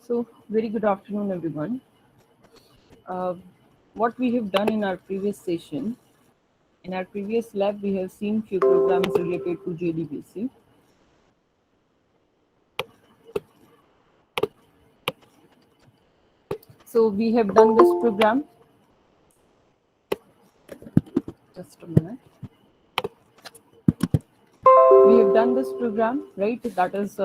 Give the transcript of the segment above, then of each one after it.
So, very good afternoon, everyone. Uh, what we have done in our previous session, in our previous lab, we have seen few programs related to JDBC. So, we have done this program. Just a minute. We have done this program, right? That is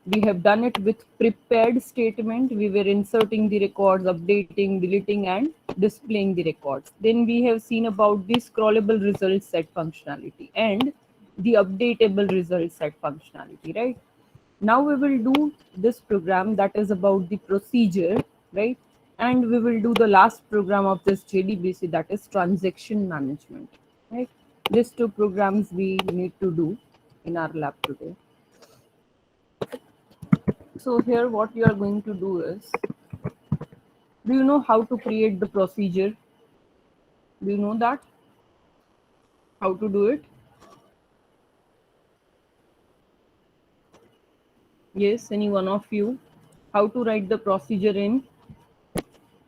we have done it with prepared statement. We were inserting the records, updating, deleting, and displaying the records. Then we have seen about the scrollable results set functionality and the updatable results set functionality, right? Now we will do this program that is about the procedure, right? And we will do the last program of this JDBC, that is transaction management, right? These two programs we need to do in our lab today. So here what you are going to do is, do you know how to create the procedure? Do you know that? How to do it? Yes, any one of you? How to write the procedure in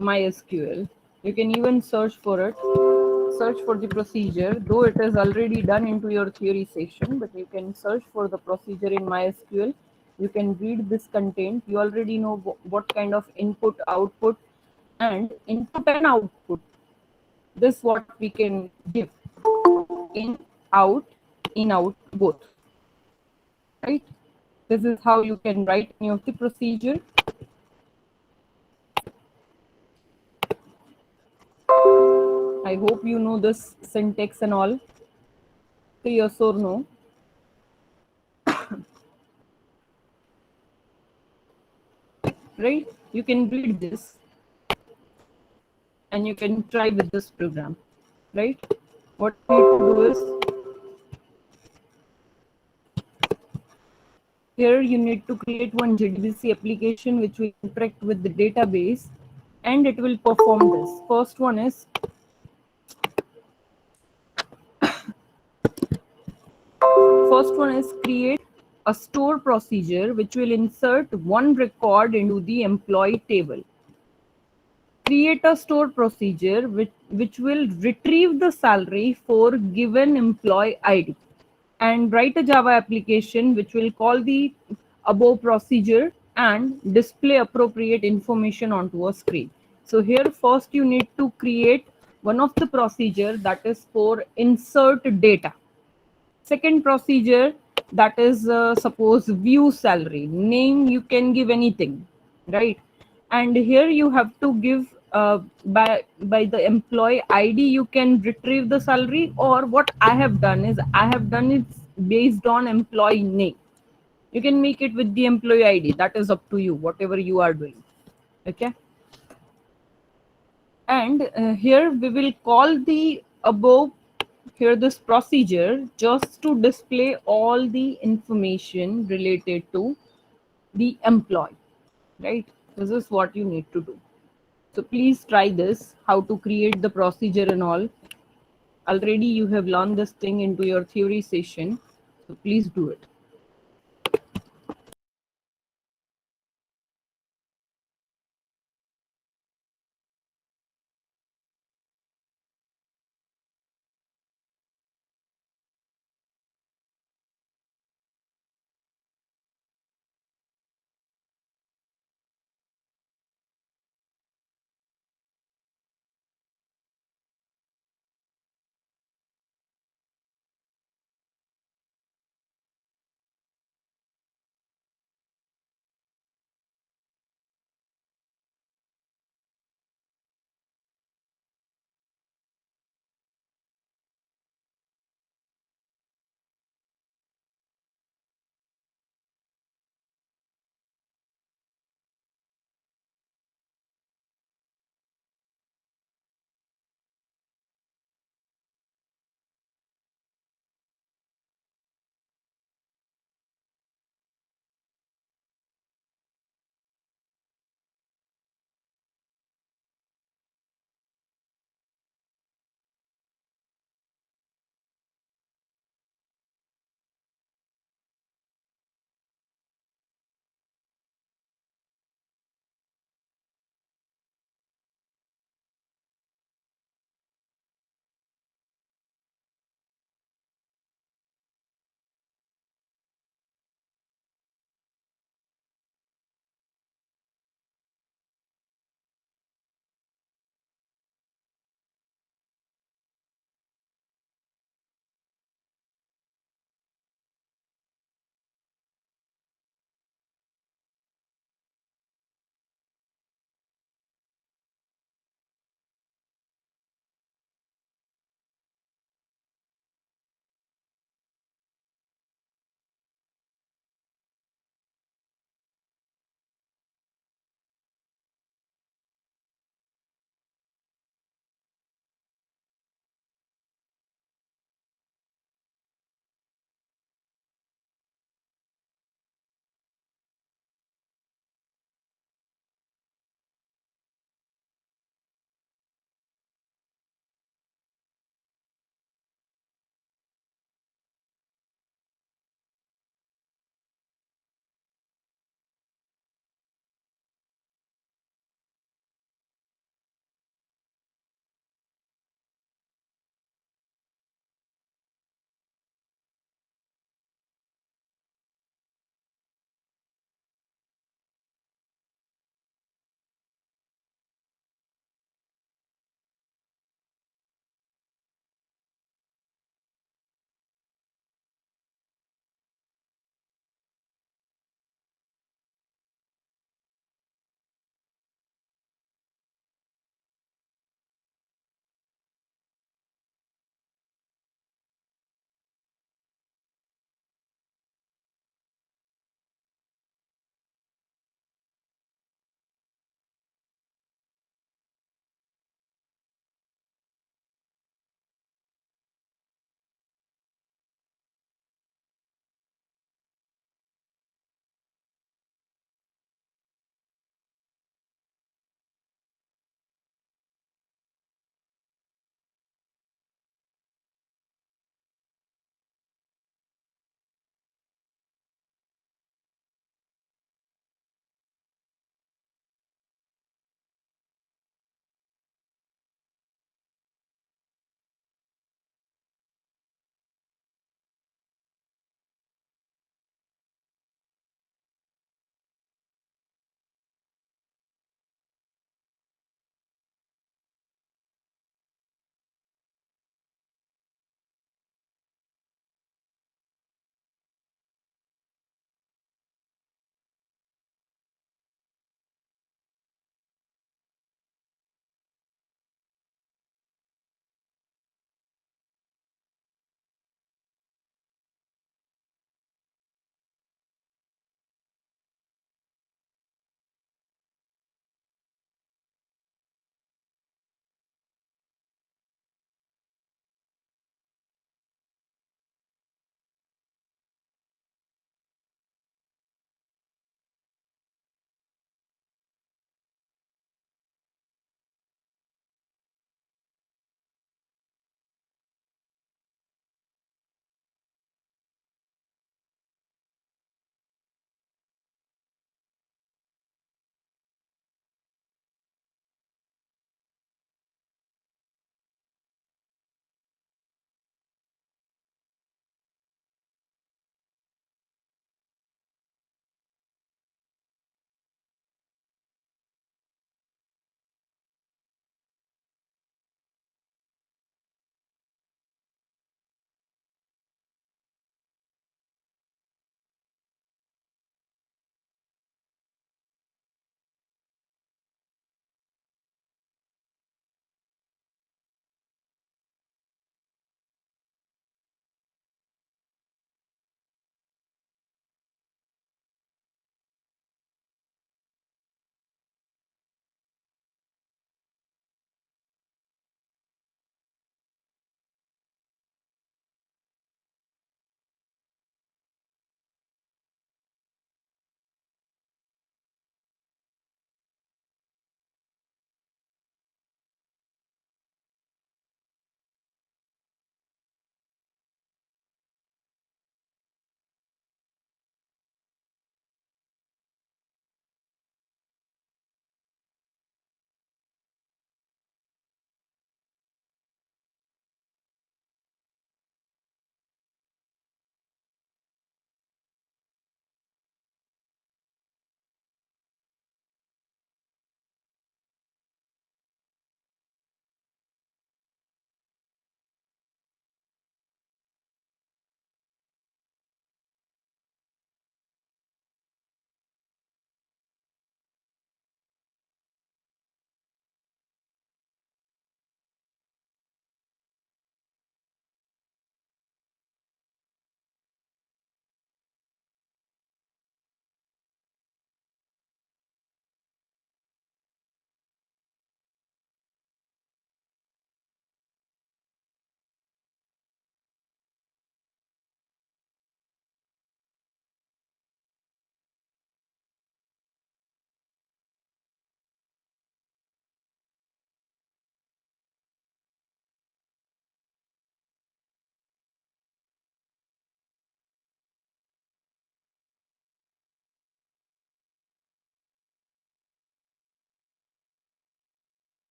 MySQL? You can even search for it. Search for the procedure, though it is already done into your theory session, but you can search for the procedure in MySQL. You can read this content. You already know what kind of input, output, and input and output. This what we can give in, out, in, out, both, right? This is how you can write any of the procedure. I hope you know this syntax and all. Yes or no? Right? You can read this and you can try with this program, right? What you need to do is, here you need to create one JDBC application which will interact with the database and it will perform this. First one is create a store procedure which will insert one record into the employee table. Create a store procedure which will retrieve the salary for given employee ID. And write a Java application which will call the above procedure and display appropriate information onto a screen. So here first you need to create one of the procedure that is for insert data. Second procedure, that is suppose view salary. Name you can give anything, right? And here you have to give by the employee ID you can retrieve the salary, or what I have done is I have done it based on employee name. You can make it with the employee ID. That is up to you, whatever you are doing. Okay. And here we will call the above, here this procedure, just to display all the information related to the employee, right? This is what you need to do. So please try this, how to create the procedure and all. Already you have learned this thing into your theory session, so please do it.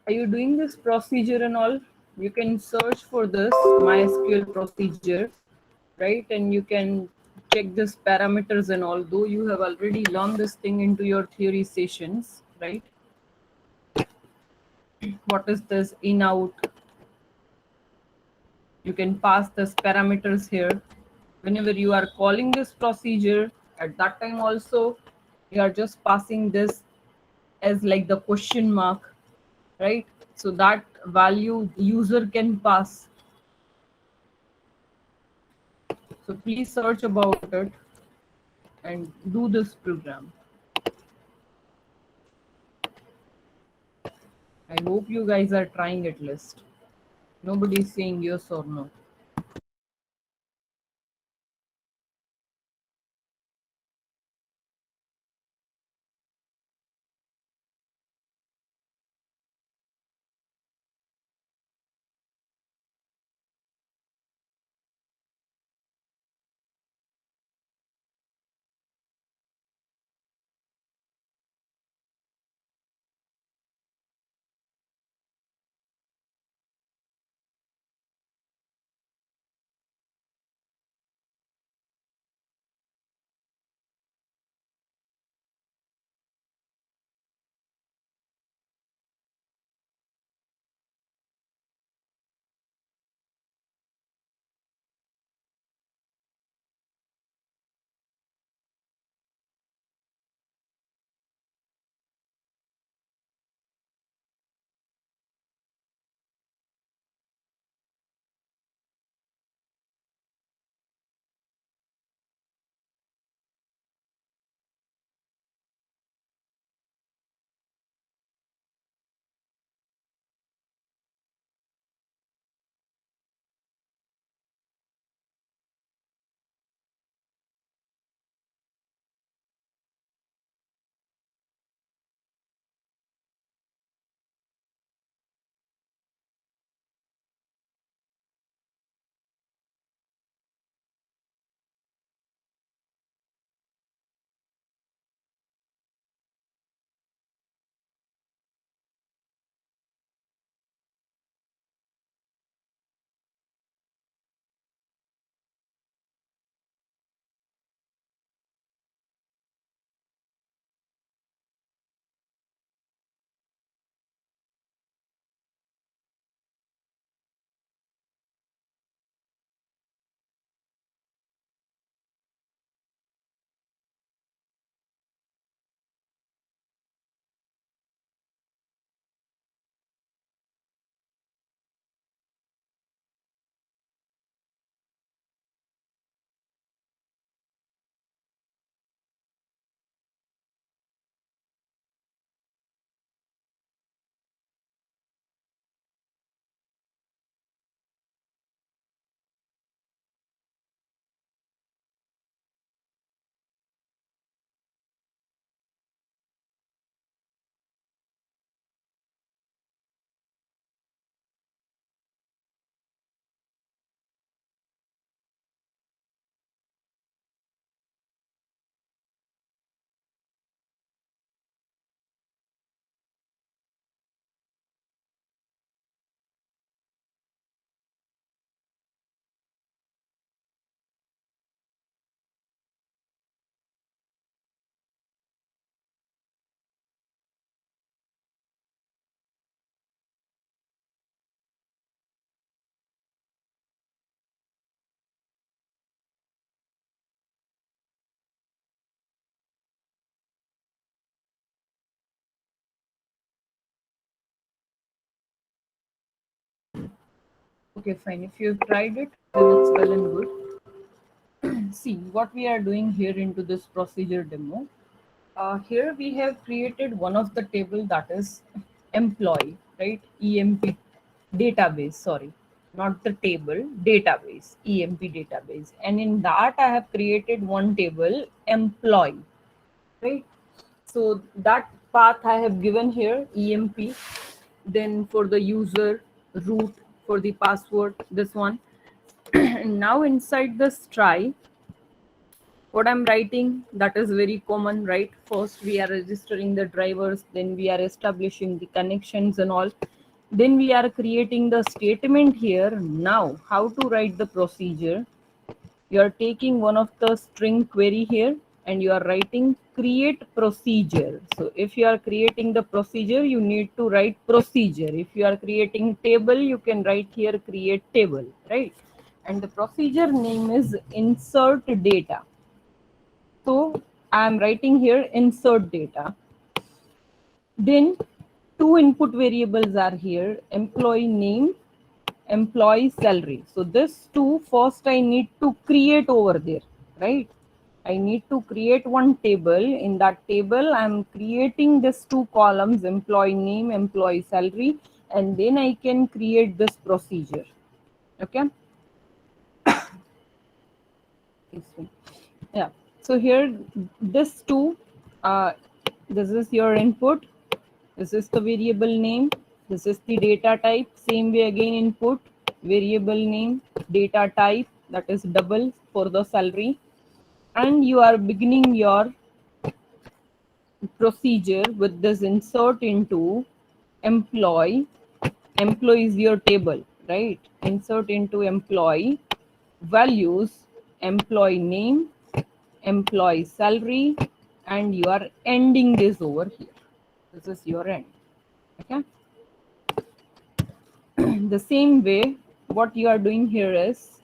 are you doing this procedure and all? You can search for this MySQL procedure, right? And you can check this parameters and all, though you have already learned this thing into your theory sessions, right? What is this in out? You can pass this parameters here. Whenever you are calling this procedure, at that time also, you are just passing this as like the question mark, right? So that value user can pass. So please search about it and do this program. I hope you guys are trying at least. Nobody is saying yes or no. Okay, fine. If you've tried it, then it's well and good. See what we are doing here into this procedure demo. Here we have created one of the table, that is employee, right? EMP database, sorry, not the table, database, EMP database. And in that I have created one table, employee, right? So that path I have given here, EMP, then for the user, root, for the password, this one. And now inside this try, what I'm writing, that is very common, right? First we are registering the drivers, then we are establishing the connections and all. Then we are creating the statement here. Now, how to write the procedure? You are taking one of the string query here and you are writing create procedure. So if you are creating the procedure, you need to write procedure. If you are creating table, you can write here create table, right? And the procedure name is insert data. So I am writing here insert data. Then two input variables are here, employee name, employee salary. So this two first I need to create over there, right? I need to create one table. In that table, I'm creating these two columns, employee name, employee salary, and then I can create this procedure. Okay. Yeah. So here, this two, this is your input. This is the variable name. This is the data type. Same way again input, variable name, data type, that is double for the salary. And you are beginning your procedure with this insert into employee. Employee is your table, right? Insert into employee, values, employee name, employee salary, and you are ending this over here. This is your end. Okay. The same way, what you are doing here is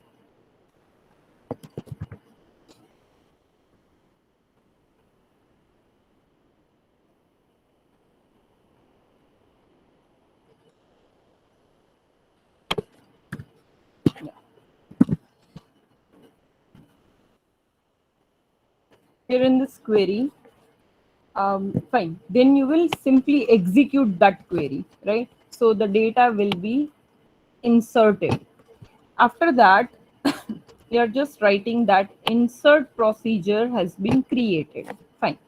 here in this query, fine. Then you will simply execute that query, right? So the data will be inserted. After that, you are just writing that insert procedure has been created. Fine.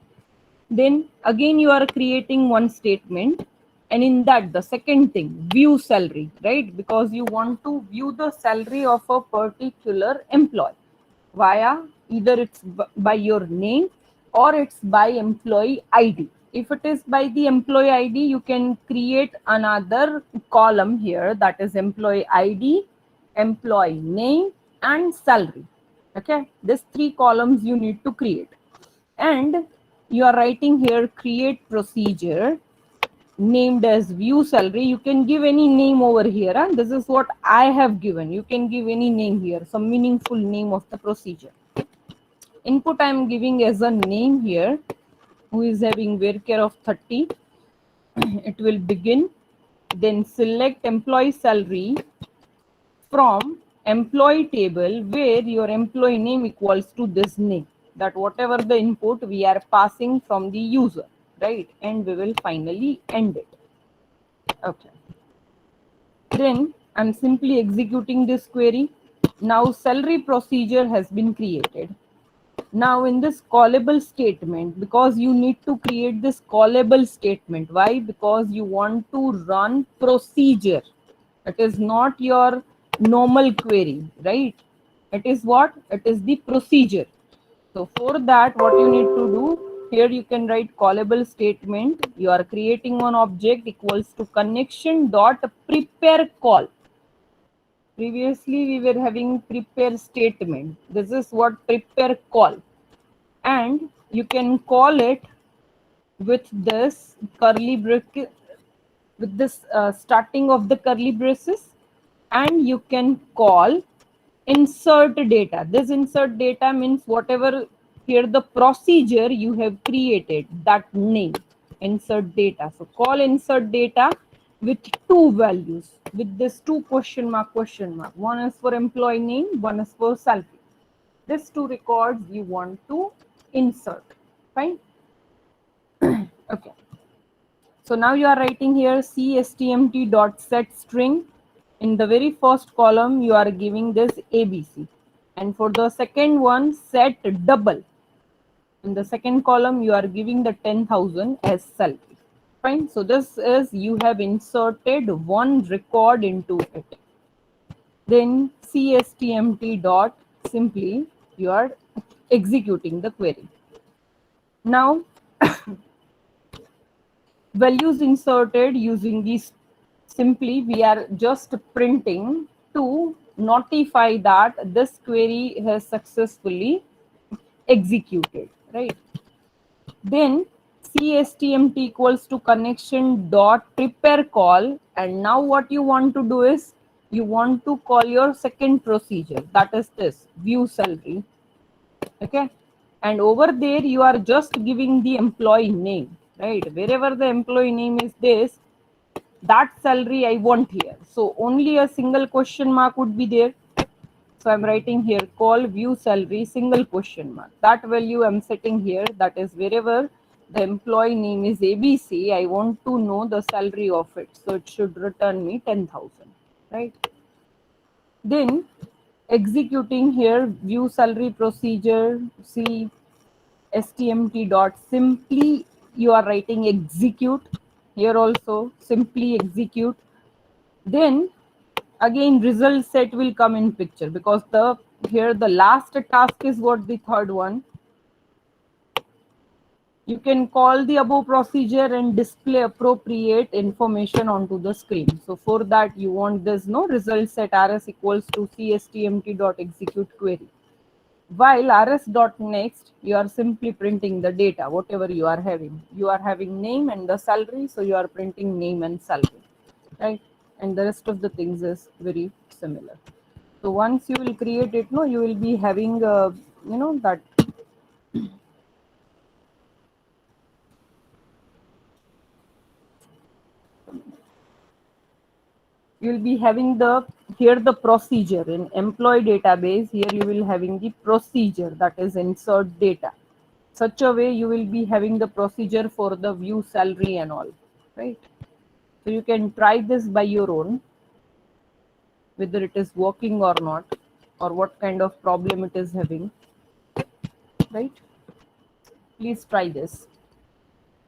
Then again you are creating one statement, and in that the second thing, view salary, right? Because you want to view the salary of a particular employee via either it's by your name or it's by employee ID. If it is by the employee ID, you can create another column here, that is employee ID, employee name, and salary. Okay, these three columns you need to create. And you are writing here create procedure named as view salary. You can give any name over here. Huh? This is what I have given. You can give any name here, some meaningful name of the procedure. Input I am giving as a name here, who is having varchar of 30. It will begin. Then select employee salary from employee table where your employee name equals to this name, that whatever the input we are passing from the user, right? And we will finally end it. Okay. Then I'm simply executing this query. Now salary procedure has been created. Now in this callable statement, because you need to create this callable statement. Why? Because you want to run procedure. It is not your normal query, right? It is what? It is the procedure. So for that, what you need to do, here you can write callable statement. You are creating one object equals to connection dot prepare call. Previously we were having prepare statement. This is what prepare call. And you can call it with this curly bracket, with this starting of the curly braces, and you can call insert data. This insert data means whatever here the procedure you have created, that name, insert data. So call insert data with two values, with this two question mark. One is for employee name, one is for salary. These two records you want to insert. Fine. Okay. So now you are writing here cstmt.setString. In the very first column, you are giving this ABC. And for the second one, set double. In the second column, you are giving the 10,000 as salary. Fine. So this is, you have inserted one record into it. Then cstmt dot, simply you are executing the query. Now values inserted using these simply we are just printing to notify that this query has successfully executed, right? Then cstmt equals to connection dot prepare call, and now what you want to do is you want to call your second procedure, that is this view salary. Okay, and over there you are just giving the employee name, right? Wherever the employee name is this, that salary I want here, so only a single question mark would be there. So I'm writing here call view salary single question mark. That value I'm setting here, that is wherever the employee name is ABC, I want to know the salary of it. So it should return me 10,000, right? Then executing here view salary procedure, see stmt dot simply you are writing execute here also, simply execute. Then again result set will come in picture, because the here the last task is what, the third one. You can call the above procedure and display appropriate information onto the screen. So for that you want this no result set rs equals to cstmt dot execute query, while rs dot next you are simply printing the data whatever you are having. You are having name and the salary, so you are printing name and salary, right? And the rest of the things is very similar. So once you will create it, no, you will be having that you will be having the here the procedure in employee database. Here you will having the procedure, that is insert data. Such a way you will be having the procedure for the view salary and all, right? So you can try this by your own, whether it is working or not, or what kind of problem it is having, right? Please try this.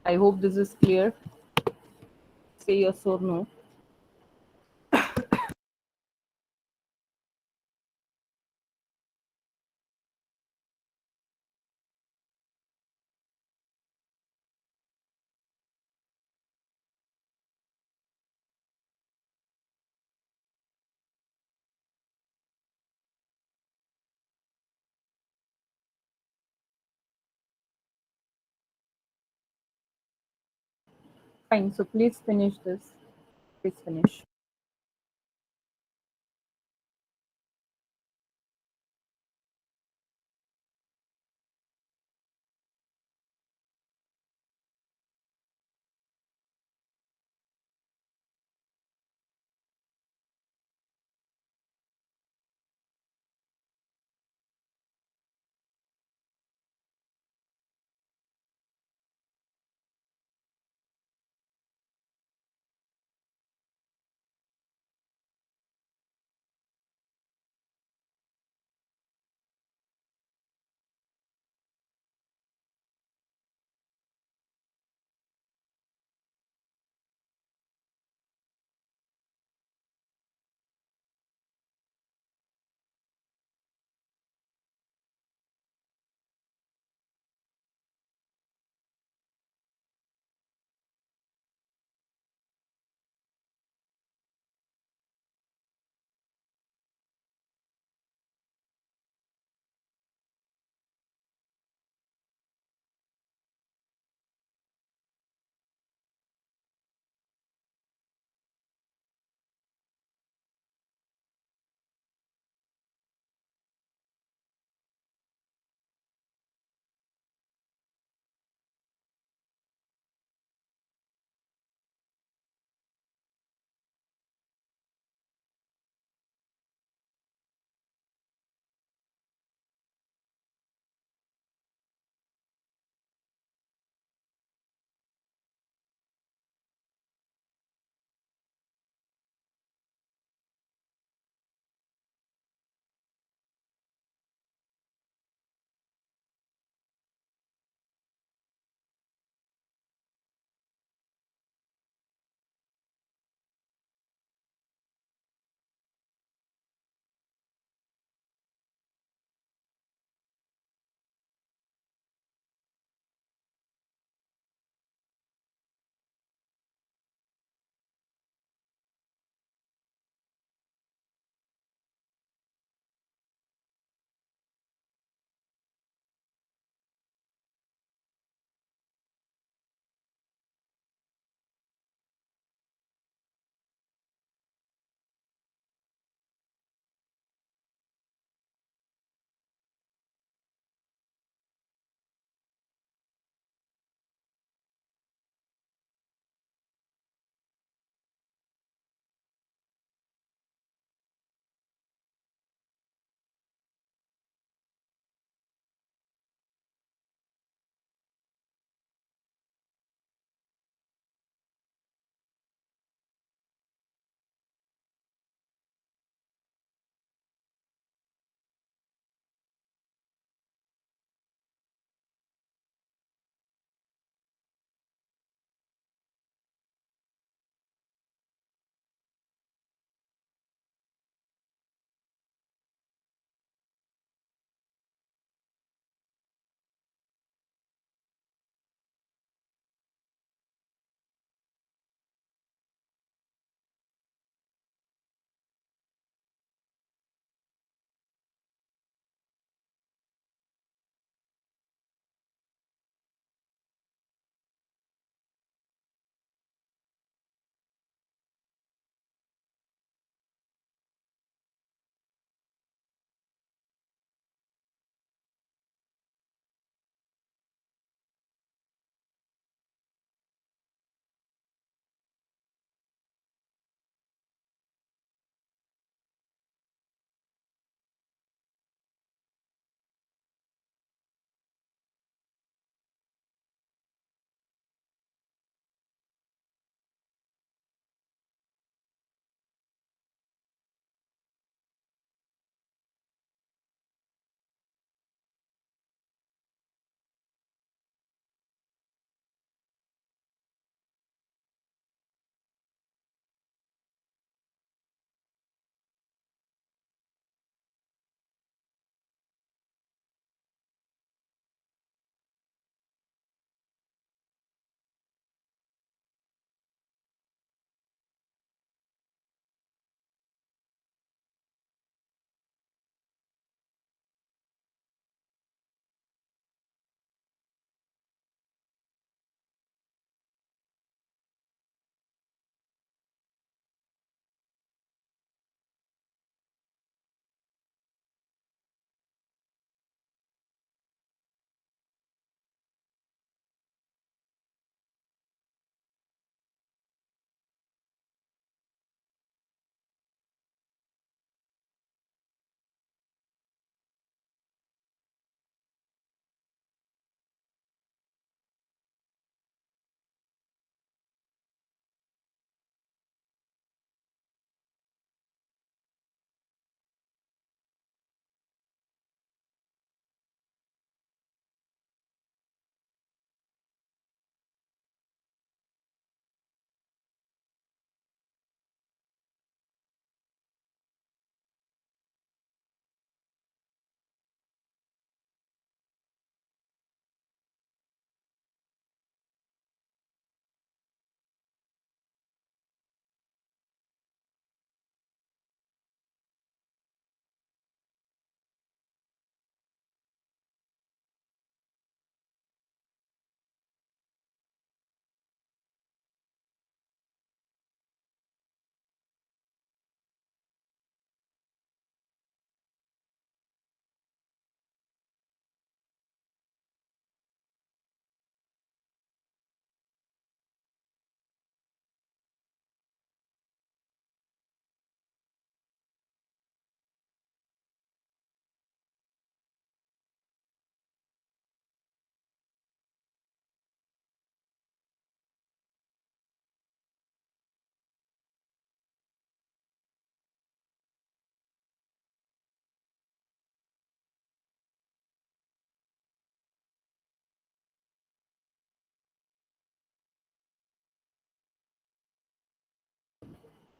I hope this is clear. Say yes or no. Fine. So please finish this. Please finish.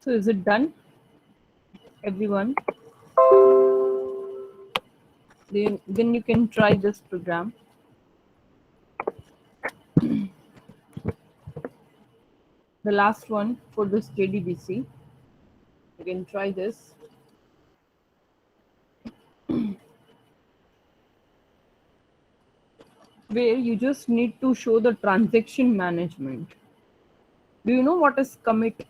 So is it done, everyone? Then you can try this program. The last one for this JDBC. You can try this. Where you just need to show the transaction management. Do you know what is commit?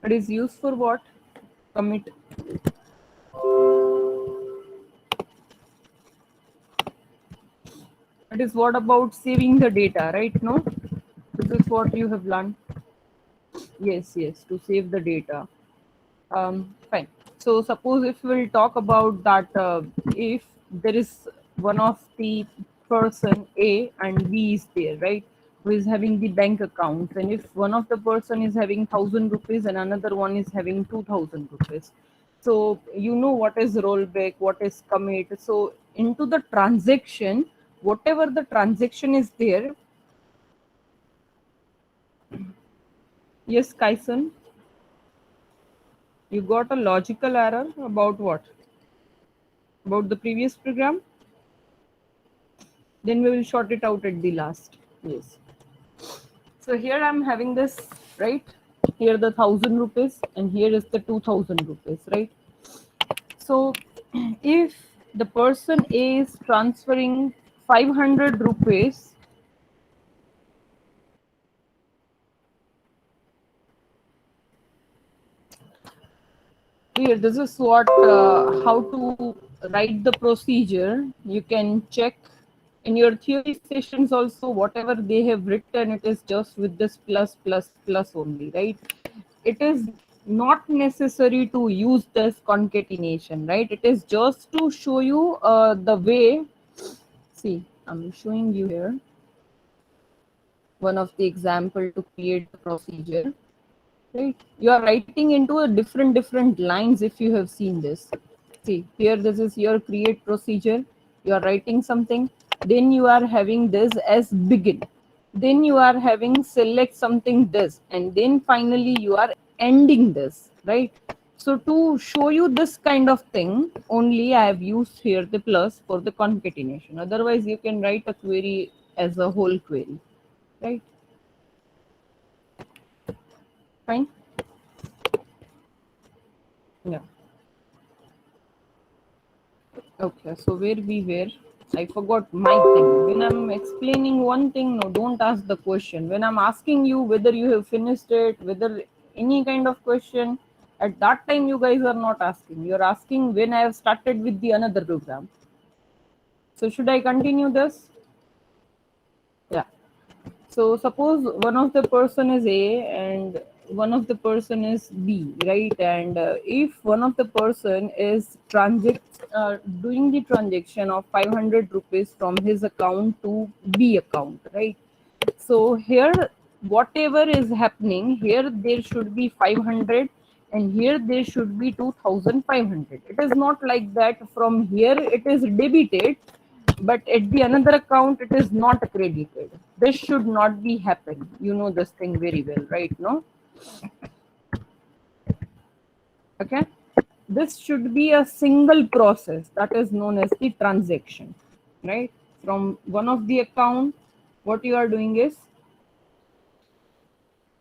It is used for what? Commit. It is what about saving the data, right? No? This is what you have learned. Yes, yes, to save the data. Fine. So suppose if we'll talk about that, if there is one of the person A and B is there, right, who is having the bank accounts, and if one of the person is having 1,000 rupees and another one is having 2,000 rupees, so you know what is rollback, what is commit. So into the transaction, whatever the transaction is there. Yes, Kaisen, you got a logical error about what? About the previous program? Then we will sort it out at the last. Yes. So here I'm having this, right? Here the 1,000 rupees and here is the 2,000 rupees, right? So if the person is transferring 500 rupees, here this is what how to write the procedure. You can check in your theory sessions also, whatever they have written, it is just with this plus plus plus only, right? It is not necessary to use this concatenation, right? It is just to show you the way. See, I'm showing you here one of the example to create the procedure, right? You are writing into a different lines. If you have seen this, see here, this is your create procedure. You are writing something, then you are having this as begin, then you are having select something this, and then finally you are ending this, right? So to show you this kind of thing only, I have used here the plus for the concatenation. Otherwise you can write a query as a whole query, right? Fine. Yeah. Okay, so where we were, I forgot my thing. When I'm explaining one thing, no, don't ask the question. When I'm asking you whether you have finished it, whether any kind of question, at that time you guys are not asking. You're asking when I have started with the another program. So should I continue this? Yeah. So suppose one of the person is A and one of the person is B, right? And if one of the person is doing the transaction of 500 rupees from his account to B account, right? So here, whatever is happening here, there should be 500, and here there should be 2,500. It is not like that. From here it is debited, but at the another account it is not credited. This should not be happen. You know this thing very well, right? No? Okay. This should be a single process that is known as the transaction, right? From one of the account, what you are doing is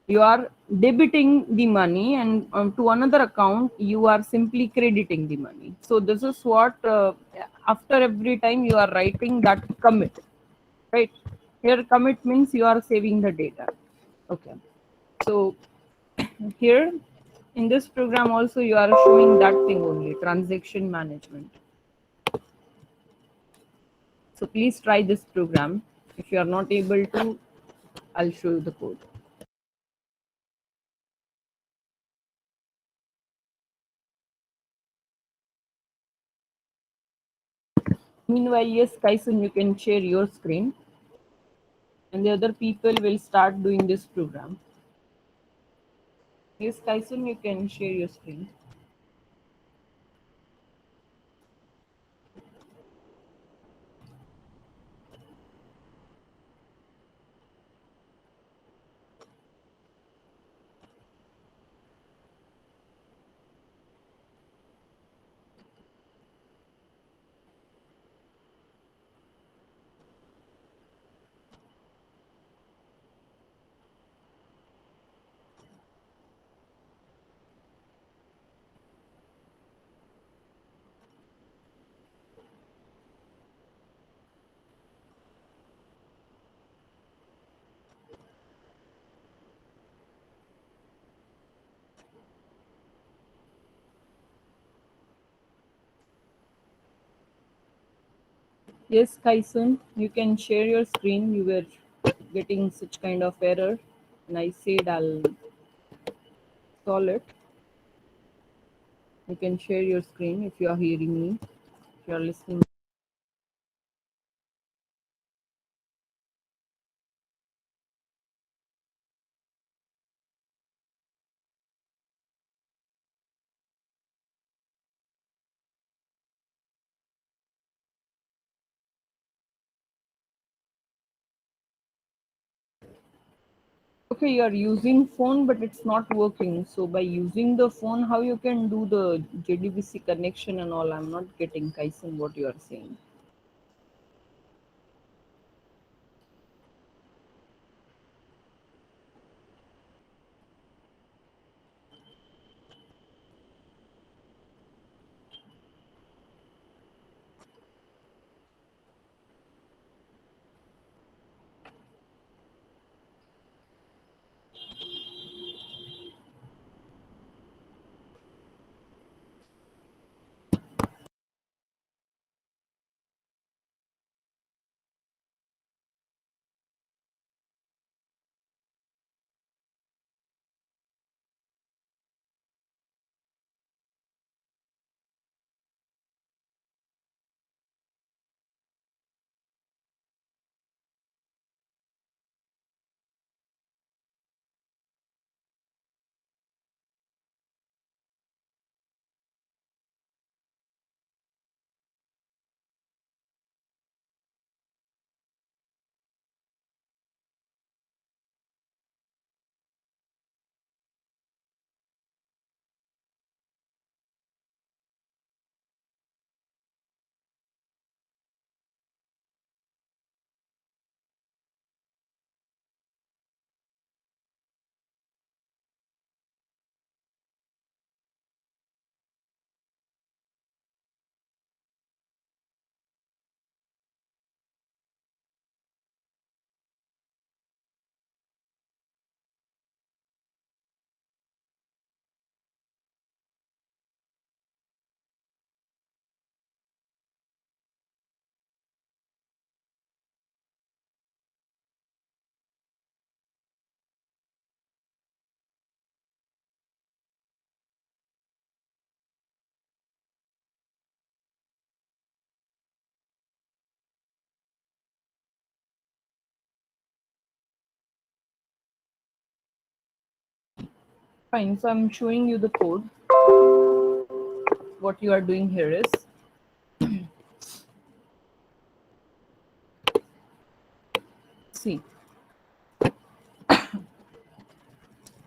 you are debiting the money, and to another account you are simply crediting the money. So this is what after every time you are writing that commit, right? Here commit means you are saving the data. Okay, so here in this program also you are showing that thing only, transaction management. So please try this program. If you are not able to, I'll show you the code. Meanwhile, yes, Kaisen, you can share your screen and the other people will start doing this program. Yes, Kaisen, you can share your screen. Yes, Kaisen, you can share your screen. You were getting such kind of error, and I said I'll solve it. You can share your screen if you are hearing me, if you are listening. Okay, you are using phone, but it's not working. So by using the phone, how you can do the JDBC connection and all? I'm not getting, Kaisen, what you are saying. Fine, so I'm showing you the code. What you are doing here is, see,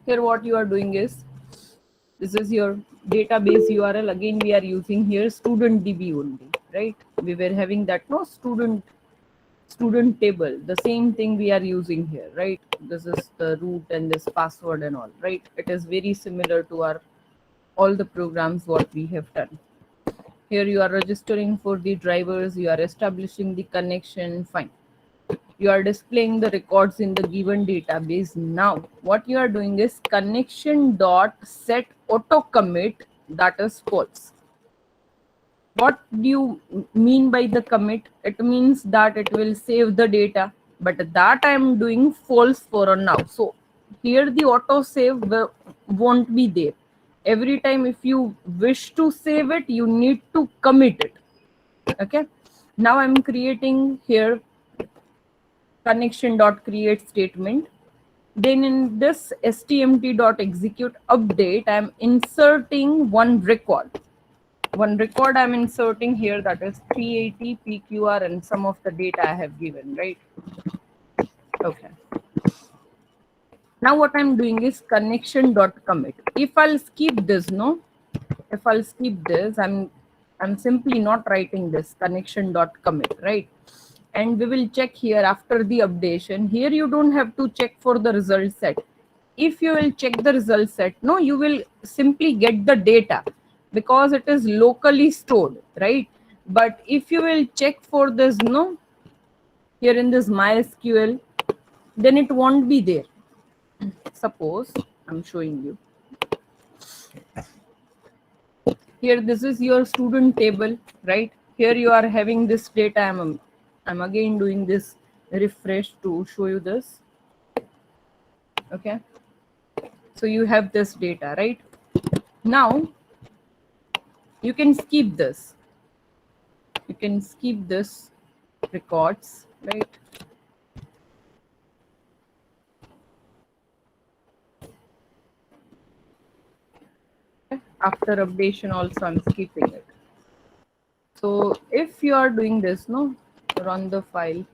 here what you are doing is, this is your database URL. Again, we are using here student DB only, right? We were having that no student table. The same thing we are using here, right? This is the root and this password and all, right? It is very similar to our all the programs what we have done. Here you are registering for the drivers, you are establishing the connection, fine. You are displaying the records in the given database. Now, what you are doing is connection dot set auto commit, that is false. What do you mean by the commit? It means that it will save the data, but that I am doing false for a now. So here the auto save won't be there. Every time if you wish to save it, you need to commit it. Okay. Now I'm creating here connection dot create statement. Then in this stmt.execute update, I'm inserting one record. One record I'm inserting here, that is 380 PQR and some of the data I have given, right? Okay. Now what I'm doing is connection.commit. If I'll skip this, no, if I'll skip this, I'm simply not writing this connection.commit, right? And we will check here after the updation. Here you don't have to check for the result set. If you will check the result set, no, you will simply get the data because it is locally stored, right? But if you will check for this, no, here in this MySQL, then it won't be there. Suppose I'm showing you here, this is your student table, right? Here you are having this data. I'm I'm again doing this refresh to show you this. Okay, so you have this data, right? Now you can skip this. You can skip this records, right? After updation also I'm skipping it. So if you are doing this, no, run the file.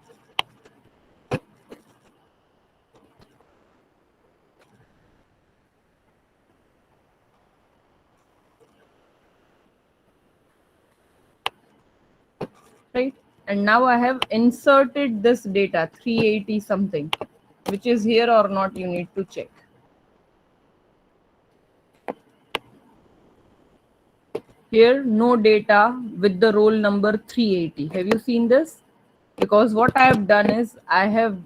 Right, and now I have inserted this data 380 something, which is here or not, you need to check. Here no data with the roll number 380. Have you seen this? Because what I have done is I have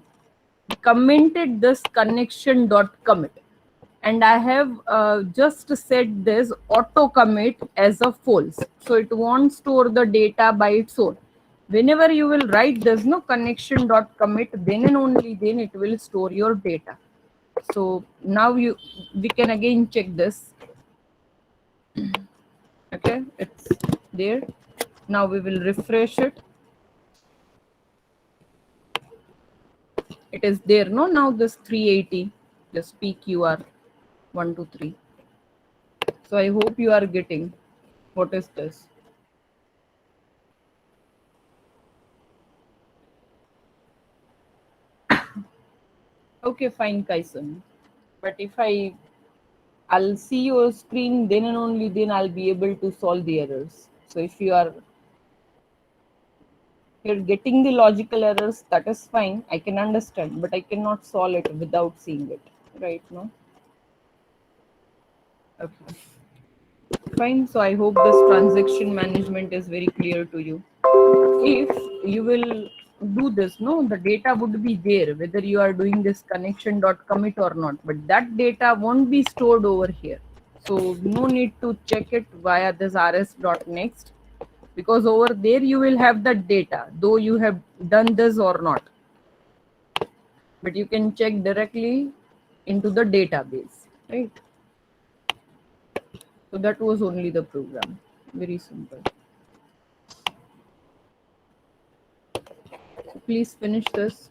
commented this connection dot commit, and I have just set this auto commit as a false, so it won't store the data by its own. Whenever you will write this no connection dot commit, then and only then it will store your data. So now we can again check this. Okay, it's there. Now we will refresh it. It is there, no? Now this 380, just PQR 123. So I hope you are getting what is this. Okay, fine, Kaisen. But if I'll see your screen, then and only then I'll be able to solve the errors. So if you're getting the logical errors, that is fine. I can understand, but I cannot solve it without seeing it. Right? No? Okay. Fine. So I hope this transaction management is very clear to you. If you will do this, no, the data would be there whether you are doing this connection dot commit or not, but that data won't be stored over here. So no need to check it via this rs dot next, because over there you will have the data though you have done this or not, but you can check directly into the database, right? So that was only the program, very simple. So please finish this.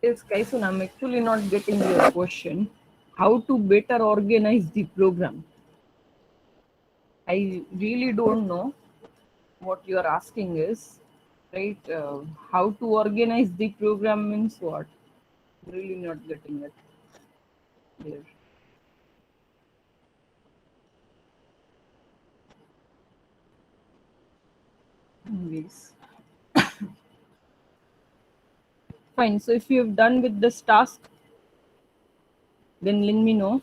Yes, Kaisun, I'm actually not getting your question. How to better organize the program? I really don't know what you're asking is, right? How to organize the program means what? Really not getting it here. Anyways, fine. So if you've done with this task, then let me know.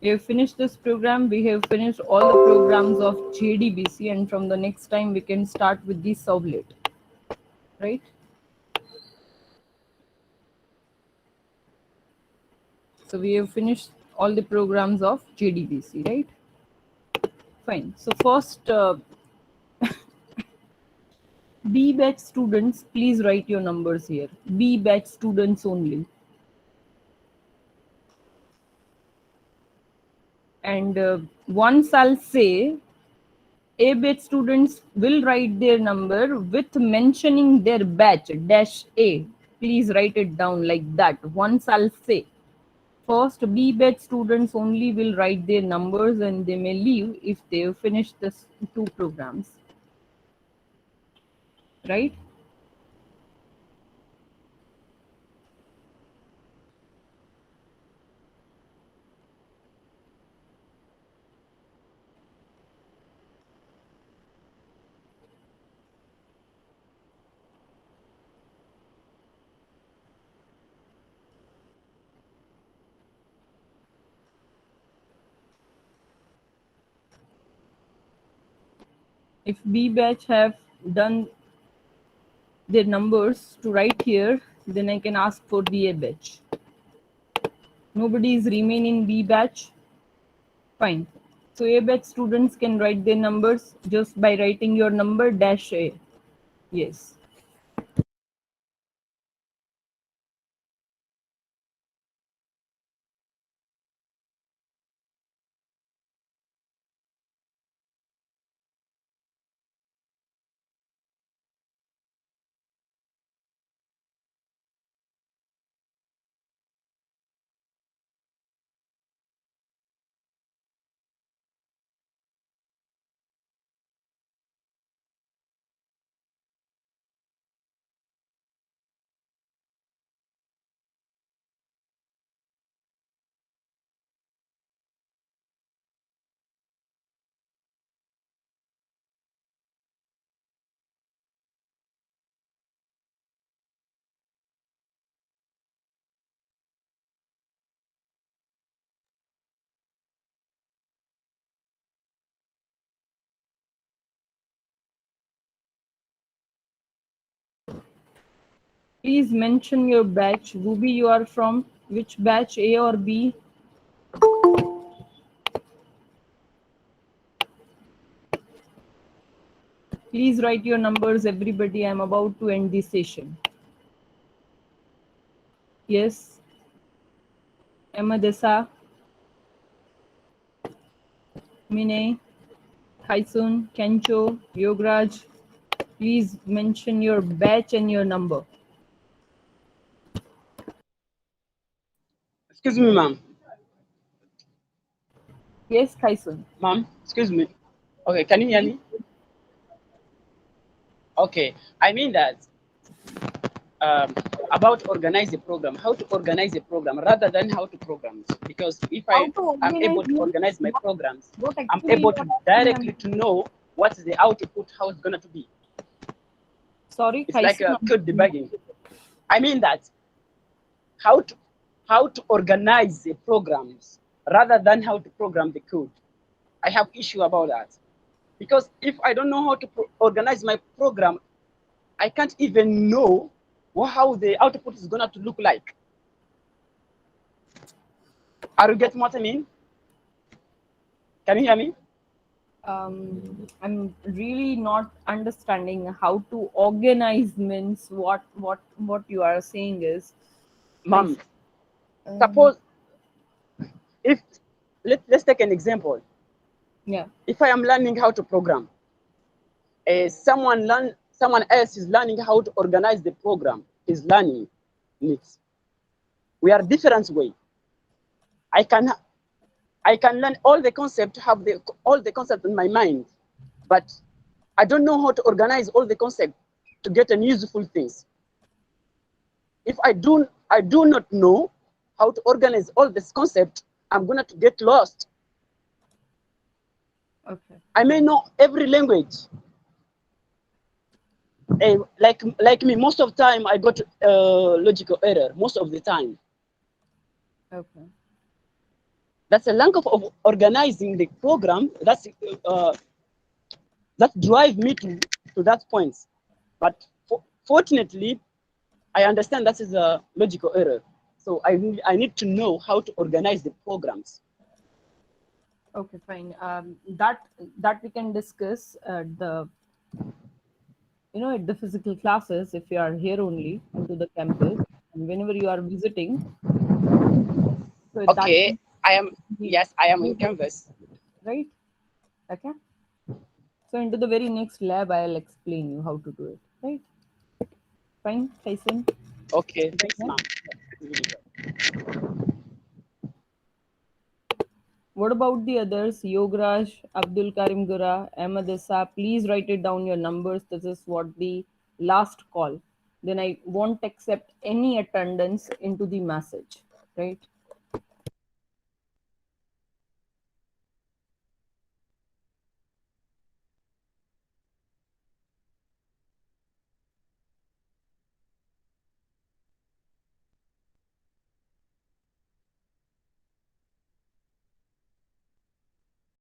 We have finished this program. We have finished all the programs of JDBC, and from the next time we can start with the servlet, right? So we have finished all the programs of JDBC, right? Fine. So first, B batch students, please write your numbers here. B batch students only. And once I'll say A batch students will write their number with mentioning their batch dash A. Please write it down like that. Once I'll say first, B batch students only will write their numbers and they may leave if they've finished this two programs. Right? If B batch have done their numbers to write here, then I can ask for the A batch. Nobody is remaining B batch. Fine. So A batch students can write their numbers just by writing your number dash A. Yes. Please mention your batch. Ruby, you are from which batch, A or B? Please write your numbers, everybody. I'm about to end this session. Yes. Emadesa, Mine, Kaisun, Kencho, Yograj. Please mention your batch and your number. Excuse me, ma'am. Yes, Kaisun. Ma'am, excuse me. Okay, can you hear me? Okay, I mean that about organize the program, how to organize a program rather than how to program it. Because if How I to am organize able to means organize my what, programs, what I'm actually you able are to asking? directly to know what's the output, how it's gonna to be. Sorry, It's like Kaisun. a code debugging. I mean that how to how to organize the programs rather than how to program the code. I have issue about that because if I don't know how to organize my program, I can't even know how the output is gonna to look like. Are you getting what I mean? Can you hear me? I'm really not understanding how to organize means what you are saying is I Mom, suppose if let's take an example. yeah. If I am learning how to program, someone someone else is learning how to organize the program, is learning it. We are different way. I can learn all the concept, have all the concept in my mind, but I don't know how to organize all the concept to get an useful things. If I do not know how to organize all this concept, I'm gonna to get lost. Okay. I may know every language. Like me, most of the time I got logical error most of the time. Okay. That's a lack of organizing the program. That drive me to that point. But fortunately, I understand that is a logical error. So I need to know how to organize the programs. Okay, fine. That we can discuss at the at the physical classes if you are here only into the campus and whenever you are visiting. So that Okay, I am. we Yes, I am on Canvas. right. Okay. So into the very next lab, I'll explain you how to do it. Right. Fine, Tyson. Okay, thanks, Yeah. ma'am. What about the others? Yograj, Abdul Karim Gura, Ahmed Issa, please write it down your numbers. This is what the last call. Then I won't accept any attendance into the message. Right.